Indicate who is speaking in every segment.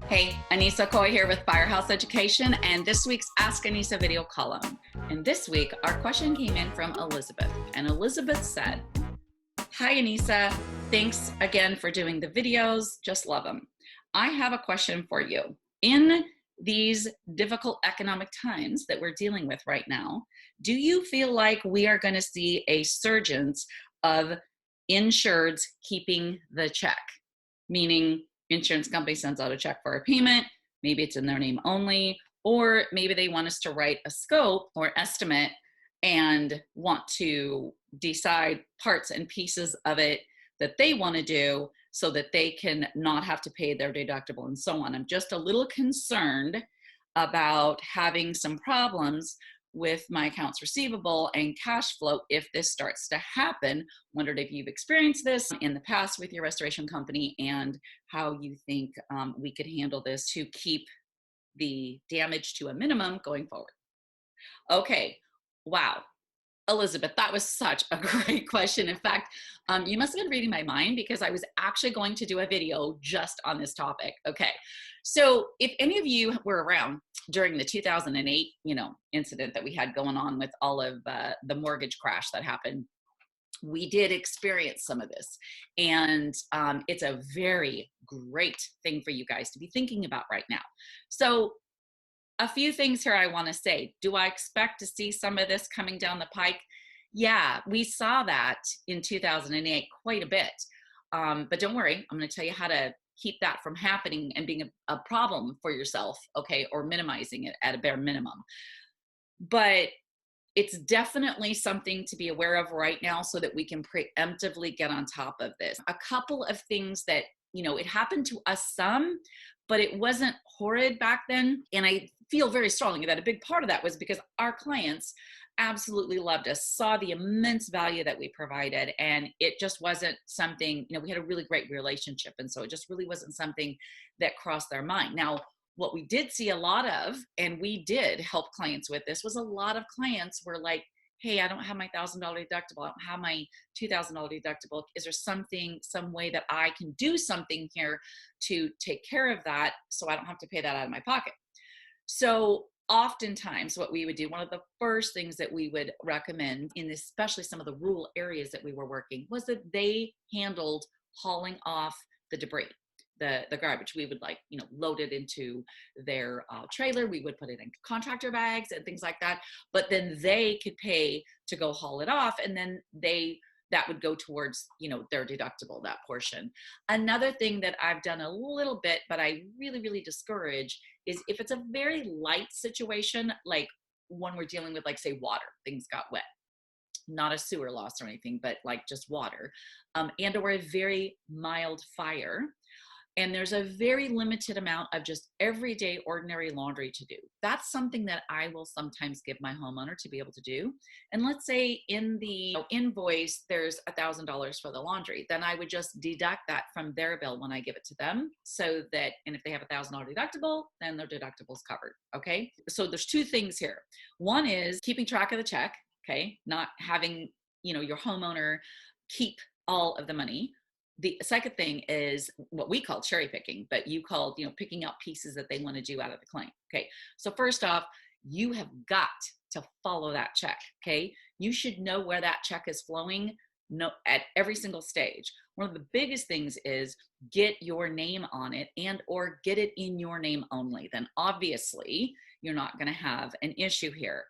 Speaker 1: Hey, Annissa Coy here with Firehouse Education and this week's Ask Annissa video column. And this week, our question came in from Elizabeth. And Elizabeth said, "Hi, Annissa. Thanks again for doing the videos. Just love them. I have a question for you. In these difficult economic times that we're dealing with right now, do you feel like we are going to see a surge of insureds keeping the check?" Meaning, insurance company sends out a check for a payment, maybe it's in their name only, or maybe they want us to write a scope or estimate and want to decide parts and pieces of it that they want to do so that they can not have to pay their deductible and so on. I'm just a little concerned about having some problems with my accounts receivable and cash flow if this starts to happen. Wondered if you've experienced this in the past with your restoration company and how you think we could handle this to keep the damage to a minimum going forward. Okay, wow. Elizabeth, that was such a great question. In fact, you must have been reading my mind because I was actually going to do a video just on this topic. Okay, so if any of you were around during the 2008, incident that we had going on with all of the mortgage crash that happened, we did experience some of this, and it's a very great thing for you guys to be thinking about right now. So a few things here I want to say. Do I expect to see some of this coming down the pike? Yeah, we saw that in 2008 quite a bit. But don't worry, I'm going to tell you how to keep that from happening and being a problem for yourself, okay, or minimizing it at a bare minimum. But it's definitely something to be aware of right now so that we can preemptively get on top of this. A couple of things that, it happened to us some, but it wasn't horrid back then. And I feel very strongly that a big part of that was because our clients absolutely loved us, saw the immense value that we provided. And it just wasn't something, we had a really great relationship. And so it just really wasn't something that crossed their mind. Now, what we did see a lot of, and we did help clients with this, was a lot of clients were like, hey, I don't have my $1,000 deductible. I don't have my $2,000 deductible. Is there some way that I can do something here to take care of that so I don't have to pay that out of my pocket? So oftentimes what we would do, one of the first things that we would recommend in especially some of the rural areas that we were working, was that they handled hauling off the debris. The garbage, we would load it into their trailer. We would put it in contractor bags and things like that, but then they could pay to go haul it off, and then that would go towards their deductible, that portion. Another thing that I've done a little bit, but I really, really discourage, is if it's a very light situation, like when we're dealing with, like, say, water, things got wet, not a sewer loss or anything, but like just water, and or a very mild fire, and there's a very limited amount of just everyday ordinary laundry to do. That's something that I will sometimes give my homeowner to be able to do. And let's say in the invoice, there's $1,000 for the laundry. Then I would just deduct that from their bill when I give it to them, so that, and if they have $1,000 deductible, then their deductible is covered. Okay. So there's two things here. One is keeping track of the check. Okay. Not having, your homeowner keep all of the money. The second thing is what we call cherry picking, but you called, picking out pieces that they want to do out of the claim. Okay. So first off, you have got to follow that check. Okay. You should know where that check is flowing, at every single stage. One of the biggest things is get your name on it, and or get it in your name only. Then obviously you're not going to have an issue here.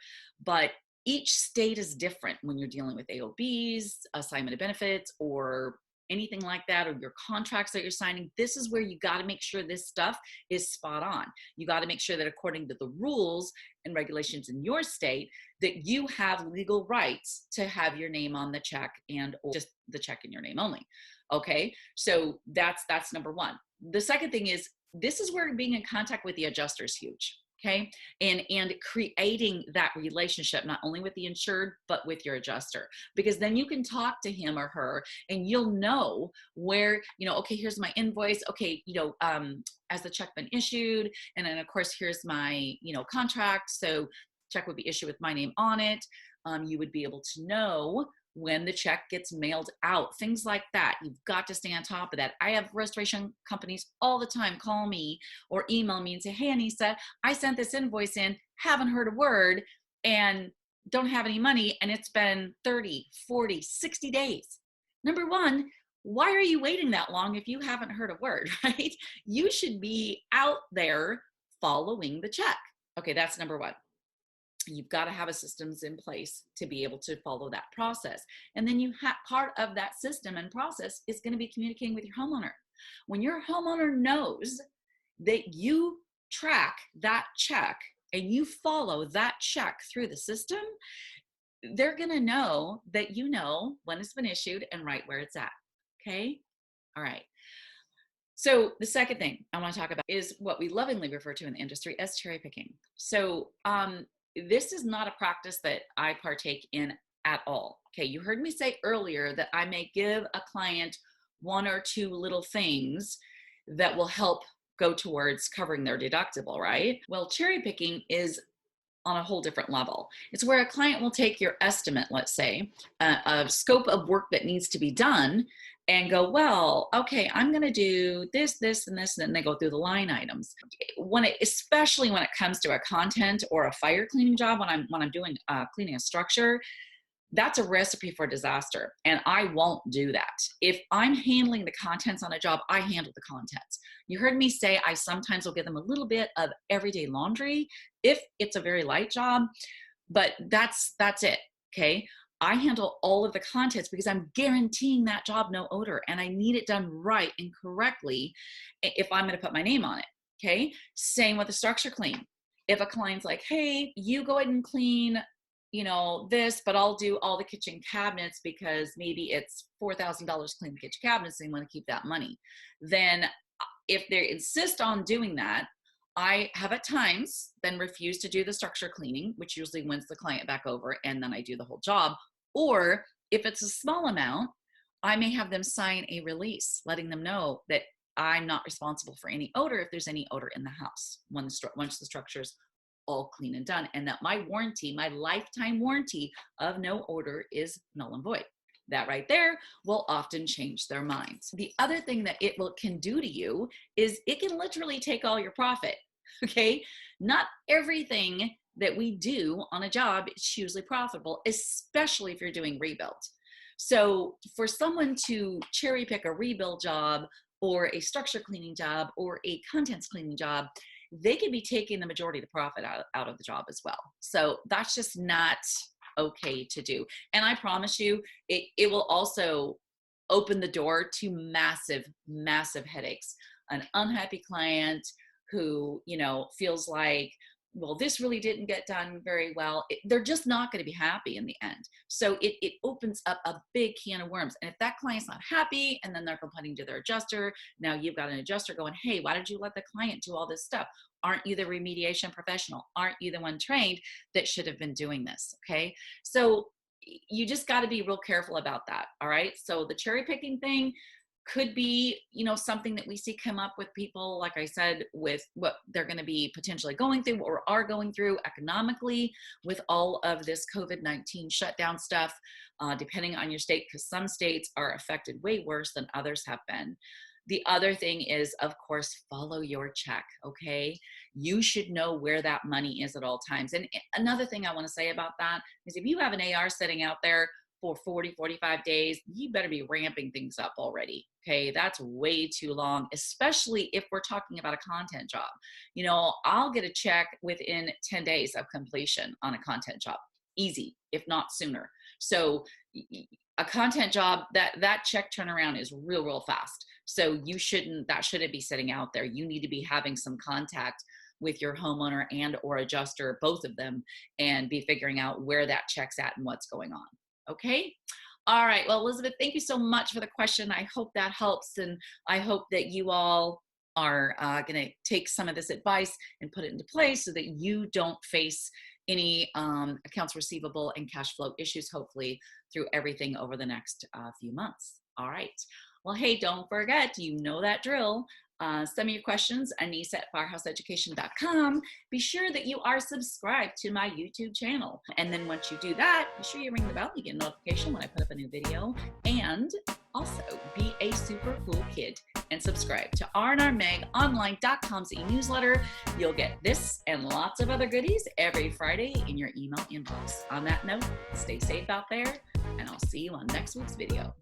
Speaker 1: But each state is different when you're dealing with AOBs, assignment of benefits, or anything like that, or your contracts that you're signing. This is where you got to make sure this stuff is spot on. You got to make sure that according to the rules and regulations in your state, that you have legal rights to have your name on the check, and or just the check in your name only. Okay, so that's number one. The second thing is, this is where being in contact with the adjuster is huge. Okay. And creating that relationship, not only with the insured, but with your adjuster, because then you can talk to him or her and you'll know where, okay, here's my invoice. Okay. Has the check been issued? And then of course, here's my, contract. So check would be issued with my name on it. You would be able to know when the check gets mailed out, things like that. You've got to stay on top of that. I have restoration companies all the time call me or email me and say, hey, Annissa, I sent this invoice in, haven't heard a word, and don't have any money, and it's been 30, 40, 60 days. Number one, why are you waiting that long if you haven't heard a word, right? You should be out there following the check. Okay, that's number one. You've got to have a systems in place to be able to follow that process. And then part of that system and process is going to be communicating with your homeowner. When your homeowner knows that you track that check and you follow that check through the system, they're going to know that you know when it's been issued and right where it's at. Okay? All right. So the second thing I want to talk about is what we lovingly refer to in the industry as cherry picking. So this is not a practice that I partake in at all. Okay, you heard me say earlier that I may give a client one or two little things that will help go towards covering their deductible, right? Well, cherry picking is on a whole different level. It's where a client will take your estimate, let's say, a scope of work that needs to be done, and go, well, okay, I'm going to do this, this, and this, and then they go through the line items. Especially when it comes to a content or a fire cleaning job, when I'm doing cleaning a structure, that's a recipe for disaster, and I won't do that. If I'm handling the contents on a job, I handle the contents. You heard me say I sometimes will give them a little bit of everyday laundry if it's a very light job, but that's it, okay? I handle all of the contents because I'm guaranteeing that job no odor, and I need it done right and correctly if I'm going to put my name on it, okay? Same with the structure clean. If a client's like, hey, you go ahead and clean, this, but I'll do all the kitchen cabinets because maybe it's $4,000 to clean the kitchen cabinets and they want to keep that money. Then if they insist on doing that, I have at times then refused to do the structure cleaning, which usually wins the client back over, and then I do the whole job. Or if it's a small amount, I may have them sign a release letting them know that I'm not responsible for any odor if there's any odor in the house once the structure's all clean and done, and that my warranty, my lifetime warranty of no odor is null and void. That right there will often change their minds. The other thing that it can do to you is it can literally take all your profit, okay? Not everything that we do on a job is hugely profitable, especially if you're doing rebuild. So for someone to cherry pick a rebuild job or a structure cleaning job or a contents cleaning job, they could be taking the majority of the profit out of the job as well. So that's just not okay to do. And I promise you, it will also open the door to massive, massive headaches. An unhappy client who, feels like, well, this really didn't get done very well. They're just not going to be happy in the end. So it opens up a big can of worms. And if that client's not happy and then they're complaining to their adjuster, now you've got an adjuster going, hey, why did you let the client do all this stuff? Aren't you the remediation professional? Aren't you the one trained that should have been doing this? Okay. So you just got to be real careful about that. All right. So the cherry picking thing could be, something that we see come up with people, like I said, with what they're going to be potentially going through or are going through economically with all of this COVID-19 shutdown stuff, depending on your state, because some states are affected way worse than others have been. The other thing is, of course, follow your check, okay? You should know where that money is at all times. And another thing I want to say about that is if you have an AR sitting out there for 40, 45 days, you better be ramping things up already, okay? That's way too long, especially if we're talking about a content job. I'll get a check within 10 days of completion on a content job. Easy, if not sooner. So a content job, that check turnaround is real fast. So that shouldn't be sitting out there. You need to be having some contact with your homeowner and or adjuster, both of them, and be figuring out where that check's at and what's going on. Okay. All right. Well, Elizabeth, thank you so much for the question. I hope that helps. And I hope that you all are going to take some of this advice and put it into place so that you don't face any accounts receivable and cash flow issues, hopefully, through everything over the next few months. All right. Well, hey, don't forget, you know that drill. Send me your questions, Annissa at firehouseeducation.com. Be sure that you are subscribed to my YouTube channel. And then once you do that, be sure you ring the bell. You get a notification when I put up a new video. And also be a super cool kid and subscribe to rnrmegonline.com's e-newsletter. You'll get this and lots of other goodies every Friday in your email inbox. On that note, stay safe out there, and I'll see you on next week's video.